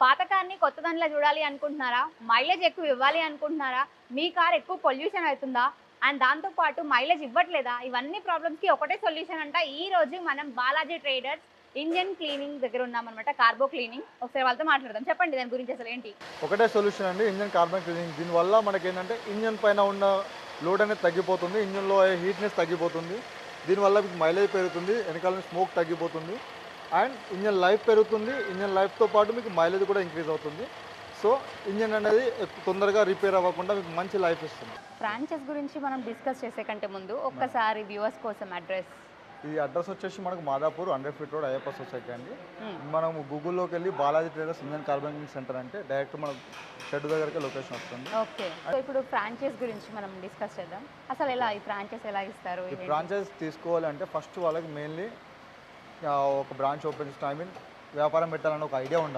పాత కార్ని కొత్త దానిలా చూడాలి అనుకుంటున్నారా? మైలేజ్ ఎక్కువ ఇవ్వాలి అనుకుంటున్నారా? మీ కార్ ఎక్కువ పొల్యూషన్ అవుతుందా? అండ్ దాంతో పాటు మైలేజ్ ఇవ్వట్లేదా? ఇవన్నీ ప్రాబ్లమ్స్‌కి ఒకటే సొల్యూషన్ అంట. ఈ రోజు మనం బాలాజీ ట్రేడర్స్ ఇంజిన్ క్లీనింగ్ దగ్గర ఉన్నామన్నమాట. కార్బో క్లీనింగ్. ఒకసారి వాళ్ళతో మాట్లాడదాం. చెప్పండి దాని గురించి అసలు ఏంటి? ఒకటే సొల్యూషన్ అండి, ఇంజిన్ కార్బన్ క్లీనింగ్. దీనివల్ల మనకేంటంటే ఇంజిన్ పైన ఉన్న లోడ్ అనేది తగ్గిపోతుంది, ఇంజిన్లో హీట్నెస్ తగ్గిపోతుంది. దీనివల్ల మీకు మైలేజ్ పెరుగుతుంది, వెనకాల స్మోక్ తగ్గిపోతుంది, అండ్ ఇంజిన్ లైఫ్ పెరుగుతుంది. ఇంజిన్ లైఫ్తో పాటు మీకు మైలేజ్ కూడా ఇంక్రీజ్ అవుతుంది. సో ఇంజిన్ అనేది తొందరగా రిపేర్ అవ్వకుండా మీకు మంచి లైఫ్ ఇస్తుంది. ఫ్రాంచైజ్ గురించి మనం డిస్కస్ చేసే కంటే ముందు ఒక్కసారి వ్యూవర్స్ కోసం అడ్రస్. ఈ అడ్రస్ వచ్చేసి మనకు Madhapur 100 feet road Ayyappa society అండి. మనం గూగుల్లోకి వెళ్ళి Balaji traders engine carbon cleaning centre అంటే డైరెక్ట్ మన షెడ్ దగ్గరికి లొకేషన్ వస్తుంది. ఓకే, సో ఇప్పుడు ఫ్రాంచైజ్ గురించి మనం డిస్కస్ చేద్దాం. అసలు ఎలా ఈ ఫ్రాంచైజ్ ఎలా ఇస్తారు? ఈ ఫ్రాంచైజ్ తీసుకోవాలంటే ఫస్ట్ వాళ్ళకి మెయిన్లీ ఒక బ్రాంచ్ ఓపెన్ చేసిన, ఐ మీన్ వ్యాపారం పెట్టాలని ఒక ఐడియా ఉండాలి.